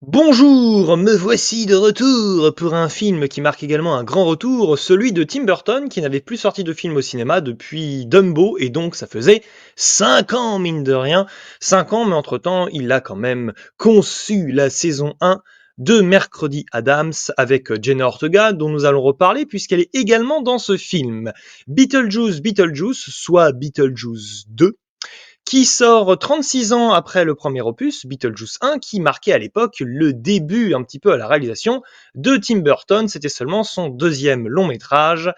Bonjour, me voici de retour pour un film qui marque également un grand retour, celui de Tim Burton qui n'avait plus sorti de film au cinéma depuis Dumbo et donc ça faisait 5 ans mine de rien, 5 ans mais entre-temps il a quand même conçu la saison 1 de Mercredi Adams avec Jenna Ortega dont nous allons reparler puisqu'elle est également dans ce film. Beetlejuice, soit Beetlejuice 2 qui sort 36 ans après le premier opus, Beetlejuice 1, qui marquait à l'époque le début un petit peu à la réalisation de Tim Burton. C'était seulement son deuxième long métrage.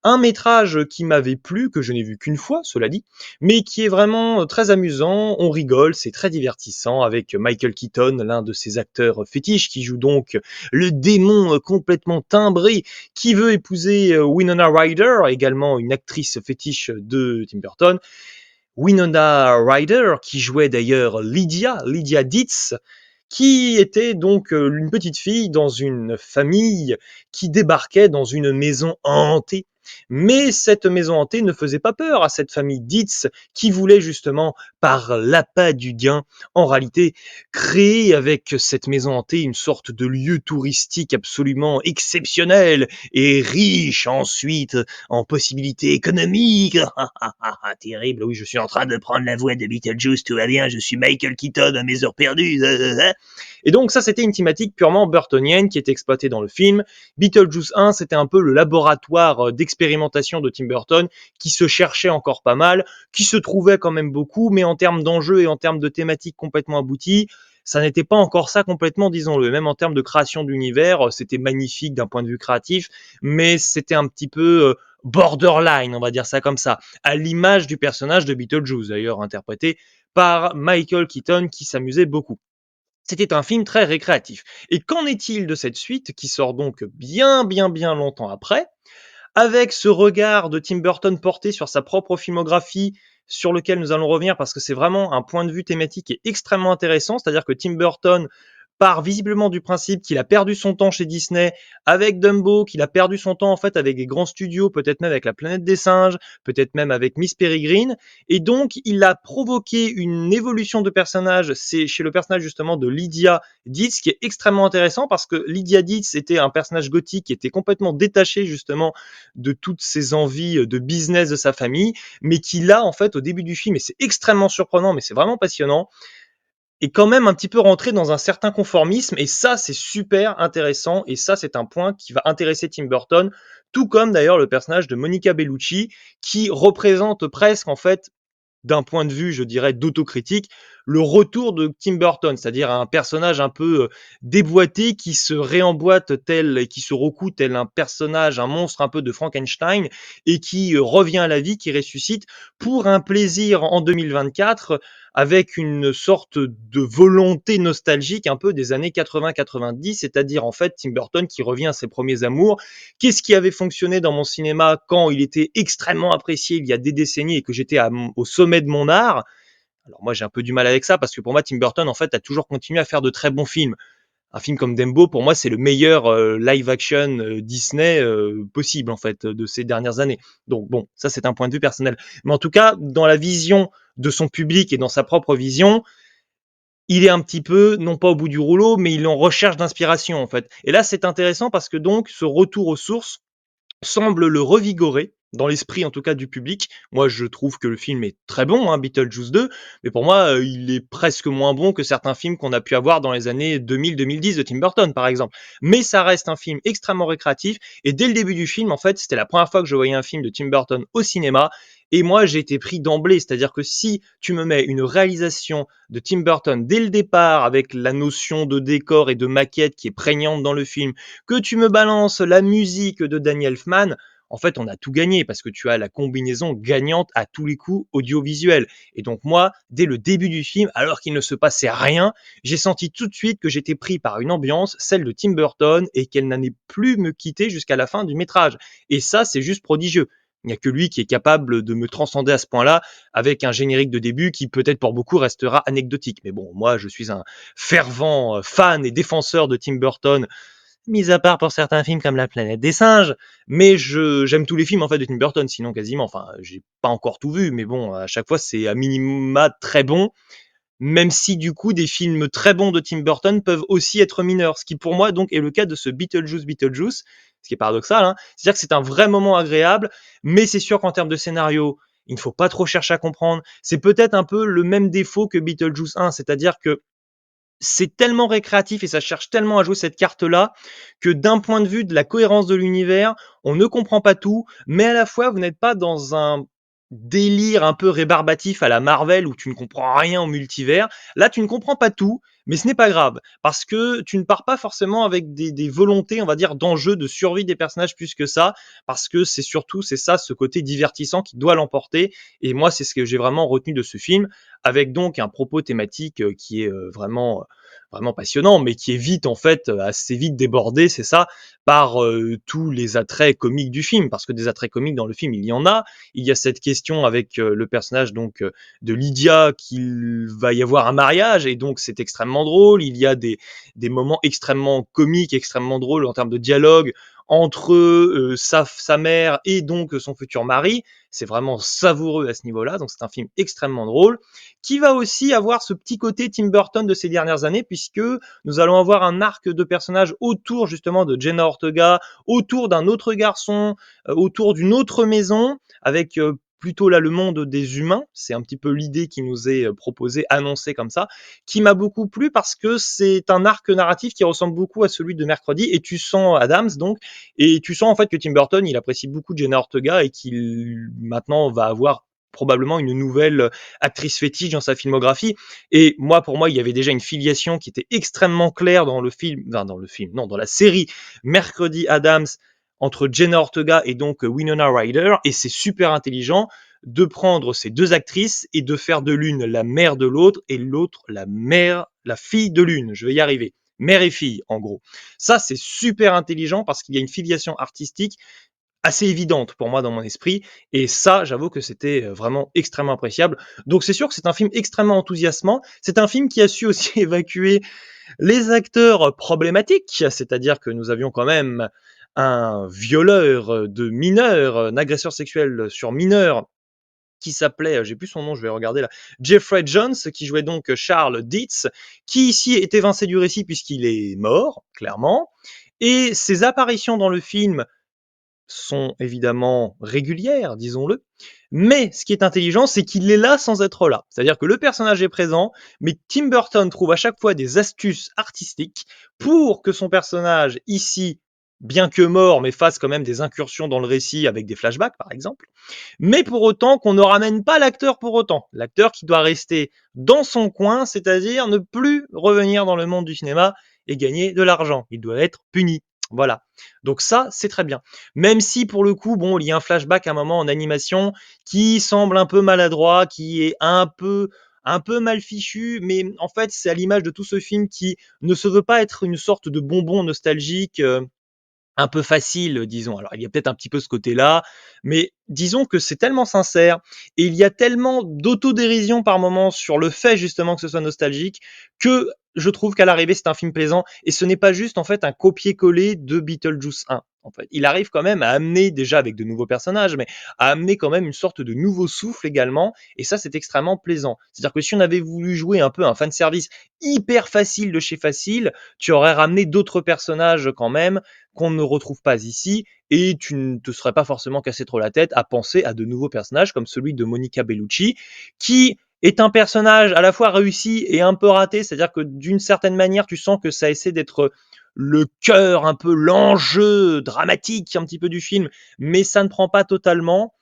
Un métrage qui m'avait plu, que je n'ai vu qu'une fois, cela dit, mais qui est vraiment très amusant, on rigole, c'est très divertissant, avec Michael Keaton, l'un de ses acteurs fétiches, qui joue donc le démon complètement timbré, qui veut épouser Winona Ryder, également une actrice fétiche de Tim Burton, Winona Ryder, qui jouait d'ailleurs Lydia Dietz, qui était donc une petite fille dans une famille qui débarquait dans une maison hantée. Mais cette maison hantée ne faisait pas peur à cette famille Dietz qui voulait justement, par l'appât du gain, en réalité, créer avec cette maison hantée une sorte de lieu touristique absolument exceptionnel et riche ensuite en possibilités économiques. Terrible, oui, je suis en train de prendre la voix de Beetlejuice, tout va bien, je suis Michael Keaton à mes heures perdues. Et donc ça, c'était une thématique purement burtonienne qui était exploitée dans le film. Beetlejuice 1, c'était un peu le laboratoire d'expérimentation de Tim Burton qui se cherchait encore pas mal, qui se trouvait quand même beaucoup, mais en termes d'enjeux et en termes de thématiques complètement abouties, ça n'était pas encore ça complètement, disons-le. Même en termes de création d'univers, c'était magnifique d'un point de vue créatif, mais c'était un petit peu borderline, on va dire ça comme ça, à l'image du personnage de Beetlejuice, d'ailleurs interprété par Michael Keaton, qui s'amusait beaucoup. C'était un film très récréatif. Et qu'en est-il de cette suite, qui sort donc bien longtemps après, avec ce regard de Tim Burton porté sur sa propre filmographie, sur lequel nous allons revenir parce que c'est vraiment un point de vue thématique qui est extrêmement intéressant, c'est-à-dire que Tim Burton part visiblement du principe qu'il a perdu son temps chez Disney avec Dumbo, qu'il a perdu son temps en fait avec des grands studios, peut-être même avec La Planète des Singes, peut-être même avec Miss Peregrine, et donc il a provoqué une évolution de personnage, c'est chez le personnage justement de Lydia Dietz, qui est extrêmement intéressant parce que Lydia Dietz était un personnage gothique qui était complètement détaché justement de toutes ses envies de business de sa famille, mais qui là en fait au début du film, et c'est extrêmement surprenant, mais c'est vraiment passionnant, est quand même un petit peu rentré dans un certain conformisme, et ça c'est super intéressant, et ça c'est un point qui va intéresser Tim Burton, tout comme d'ailleurs le personnage de Monica Bellucci, qui représente presque en fait, d'un point de vue, je dirais, d'autocritique, le retour de Tim Burton, c'est-à-dire un personnage un peu déboîté qui se réemboîte tel et qui se recoue tel un personnage, un monstre un peu de Frankenstein et qui revient à la vie, qui ressuscite pour un plaisir en 2024 avec une sorte de volonté nostalgique un peu des années 80-90, c'est-à-dire en fait Tim Burton qui revient à ses premiers amours. Qu'est-ce qui avait fonctionné dans mon cinéma quand il était extrêmement apprécié il y a des décennies et que j'étais au sommet de mon art? Alors moi j'ai un peu du mal avec ça parce que pour moi Tim Burton en fait a toujours continué à faire de très bons films. Un film comme Dumbo pour moi c'est le meilleur live action Disney possible en fait de ces dernières années. Donc bon, ça c'est un point de vue personnel. Mais en tout cas, dans la vision de son public et dans sa propre vision, il est un petit peu, non pas au bout du rouleau, mais il est en recherche d'inspiration en fait. Et là c'est intéressant parce que donc ce retour aux sources semble le revigorer, dans l'esprit en tout cas du public. Moi, je trouve que le film est très bon, hein, Beetlejuice 2, mais pour moi, il est presque moins bon que certains films qu'on a pu avoir dans les années 2000-2010 de Tim Burton, par exemple. Mais ça reste un film extrêmement récréatif, et dès le début du film, en fait, c'était la première fois que je voyais un film de Tim Burton au cinéma, et moi, j'ai été pris d'emblée, c'est-à-dire que si tu me mets une réalisation de Tim Burton dès le départ, avec la notion de décor et de maquette qui est prégnante dans le film, que tu me balances la musique de Danny Elfman, en fait, on a tout gagné parce que tu as la combinaison gagnante à tous les coups audiovisuels. Et donc moi, dès le début du film, alors qu'il ne se passait rien, j'ai senti tout de suite que j'étais pris par une ambiance, celle de Tim Burton, et qu'elle n'allait plus me quitter jusqu'à la fin du métrage. Et ça, c'est juste prodigieux. Il n'y a que lui qui est capable de me transcender à ce point-là, avec un générique de début qui peut-être pour beaucoup restera anecdotique. Mais bon, moi, je suis un fervent fan et défenseur de Tim Burton, mis à part pour certains films comme La Planète des Singes, mais j'aime tous les films en fait de Tim Burton, sinon quasiment. Enfin, j'ai pas encore tout vu, mais bon, à chaque fois c'est à minima très bon. même si du coup des films très bons de Tim Burton peuvent aussi être mineurs, ce qui pour moi donc est le cas de ce Beetlejuice, ce qui est paradoxal, hein. C'est-à-dire que c'est un vrai moment agréable, mais c'est sûr qu'en termes de scénario, il ne faut pas trop chercher à comprendre. C'est peut-être un peu le même défaut que Beetlejuice 1, c'est-à-dire que c'est tellement récréatif et ça cherche tellement à jouer cette carte-là que d'un point de vue de la cohérence de l'univers, on ne comprend pas tout, mais à la fois vous n'êtes pas dans un délire un peu rébarbatif à la Marvel où tu ne comprends rien au multivers. Là, tu ne comprends pas tout, mais ce n'est pas grave parce que tu ne pars pas forcément avec des volontés, on va dire, d'enjeu de survie des personnages plus que ça, parce que c'est surtout c'est ça, ce côté divertissant qui doit l'emporter. Et moi, c'est ce que j'ai vraiment retenu de ce film, avec donc un propos thématique qui est vraiment passionnant, mais qui est vite en fait assez vite débordé, c'est ça, par tous les attraits comiques du film, parce que des attraits comiques dans le film, il y en a. Il y a cette question avec le personnage donc de Lydia qu'il va y avoir un mariage et donc c'est extrêmement drôle. Il y a des moments extrêmement comiques, extrêmement drôles en termes de dialogue entre sa mère et donc son futur mari. C'est vraiment savoureux à ce niveau-là, donc c'est un film extrêmement drôle qui va aussi avoir ce petit côté Tim Burton de ces dernières années, puisque nous allons avoir un arc de personnages autour justement de Jenna Ortega, autour d'un autre garçon, autour d'une autre maison, avec plutôt là le monde des humains, c'est un petit peu l'idée qui nous est proposée, annoncée comme ça, qui m'a beaucoup plu parce que c'est un arc narratif qui ressemble beaucoup à celui de Mercredi, et tu sens Adams donc, et tu sens en fait que Tim Burton, il apprécie beaucoup Jenna Ortega et qu'il maintenant va avoir probablement une nouvelle actrice fétiche dans sa filmographie. Et moi, pour moi, il y avait déjà une filiation qui était extrêmement claire dans le film, enfin, non, dans la série Mercredi Adams entre Jenna Ortega et donc Winona Ryder. Et c'est super intelligent de prendre ces deux actrices et de faire de l'une la mère de l'autre et l'autre la fille de l'une. Je vais y arriver. Mère et fille, en gros. Ça, c'est super intelligent parce qu'il y a une filiation artistique assez évidente pour moi dans mon esprit. Et ça, j'avoue que c'était vraiment extrêmement appréciable. Donc c'est sûr que c'est un film extrêmement enthousiasmant. C'est un film qui a su aussi évacuer les acteurs problématiques, c'est-à-dire que nous avions quand même un violeur de mineurs, un agresseur sexuel sur mineurs qui s'appelait, j'ai plus son nom, je vais regarder là, Jeffrey Jones, qui jouait donc Charles Dietz, qui ici est évincé du récit puisqu'il est mort, clairement. Et ses apparitions dans le film sont évidemment régulières, disons-le. Mais ce qui est intelligent, c'est qu'il est là sans être là. C'est-à-dire que le personnage est présent, mais Tim Burton trouve à chaque fois des astuces artistiques pour que son personnage, ici, bien que mort, mais fasse quand même des incursions dans le récit avec des flashbacks, par exemple. Mais pour autant qu'on ne ramène pas l'acteur pour autant. L'acteur qui doit rester dans son coin, c'est-à-dire ne plus revenir dans le monde du cinéma et gagner de l'argent. Il doit être puni. Voilà. Donc ça, c'est très bien. Même si pour le coup, bon, il y a un flashback à un moment en animation qui semble un peu maladroit, qui est un peu mal fichu, mais en fait, c'est à l'image de tout ce film qui ne se veut pas être une sorte de bonbon nostalgique un peu facile, disons. Alors, il y a peut-être un petit peu ce côté-là, mais disons que c'est tellement sincère et il y a tellement d'autodérision par moments sur le fait justement que ce soit nostalgique que je trouve qu'à l'arrivée c'est un film plaisant et ce n'est pas juste en fait un copier-coller de Beetlejuice 1. En fait, il arrive quand même à amener déjà avec de nouveaux personnages, mais à amener quand même une sorte de nouveau souffle également, et ça c'est extrêmement plaisant. C'est-à-dire que si on avait voulu jouer un peu un fanservice hyper facile de chez facile, tu aurais ramené d'autres personnages quand même, qu'on ne retrouve pas ici, et tu ne te serais pas forcément cassé trop la tête à penser à de nouveaux personnages comme celui de Monica Bellucci, qui est un personnage à la fois réussi et un peu raté, c'est-à-dire que d'une certaine manière, tu sens que ça essaie d'être le cœur, un peu l'enjeu dramatique un petit peu du film, mais ça ne prend pas totalement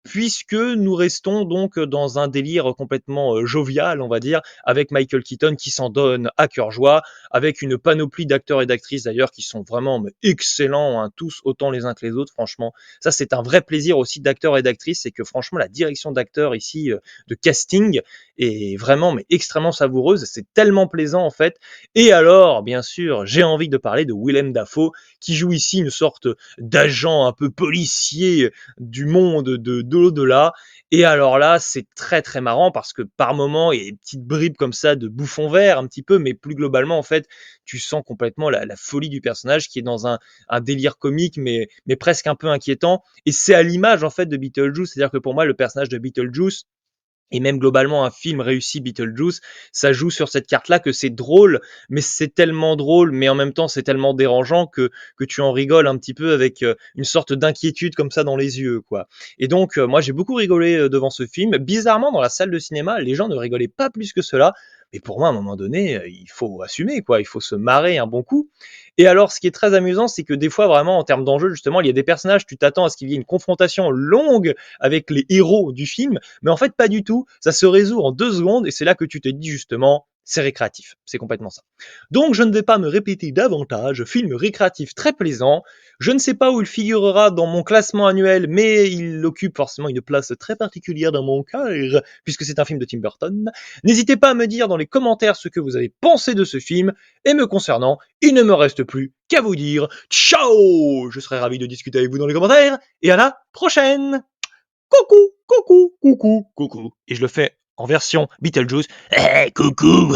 puisque nous restons donc dans un délire complètement jovial, on va dire, avec Michael Keaton qui s'en donne à cœur joie, avec une panoplie d'acteurs et d'actrices d'ailleurs qui sont vraiment excellents, hein, tous autant les uns que les autres, franchement. Ça, c'est un vrai plaisir aussi d'acteurs et d'actrices, c'est que franchement, la direction d'acteurs ici, de casting, est vraiment extrêmement savoureuse, c'est tellement plaisant en fait. Et alors, bien sûr, j'ai envie de parler de Willem Dafoe, qui joue ici une sorte d'agent un peu policier du monde de l'au-delà. Et alors là, c'est très très marrant parce que par moments, il y a des petites bribes comme ça de bouffon vert un petit peu, mais plus globalement, en fait, tu sens complètement la folie du personnage qui est dans un délire comique, mais presque un peu inquiétant. Et c'est à l'image, en fait, de Beetlejuice. C'est-à-dire que pour moi, le personnage de Beetlejuice, Et même globalement, un film réussi, Beetlejuice, ça joue sur cette carte-là que c'est drôle, mais c'est tellement drôle, mais en même temps c'est tellement dérangeant que tu en rigoles un petit peu avec une sorte d'inquiétude comme ça dans les yeux, quoi. Et donc, moi j'ai beaucoup rigolé devant ce film. Bizarrement, dans la salle de cinéma, les gens ne rigolaient pas plus que cela. Mais pour moi, à un moment donné, il faut assumer, quoi. Il faut se marrer un bon coup. Et alors, ce qui est très amusant, c'est que des fois, vraiment, en termes d'enjeu, justement, il y a des personnages, tu t'attends à ce qu'il y ait une confrontation longue avec les héros du film, mais en fait, pas du tout. Ça se résout en 2 secondes, et c'est là que tu te dis justement, c'est récréatif. C'est complètement ça. Donc, je ne vais pas me répéter davantage. Film récréatif très plaisant. Je ne sais pas où il figurera dans mon classement annuel, mais il occupe forcément une place très particulière dans mon cœur, puisque c'est un film de Tim Burton. N'hésitez pas à me dire dans les commentaires ce que vous avez pensé de ce film, et me concernant, il ne me reste plus qu'à vous dire ciao. Je serai ravi de discuter avec vous dans les commentaires, et à la prochaine. Coucou, coucou, coucou, coucou. Et je le fais en version Beetlejuice. Hey, coucou.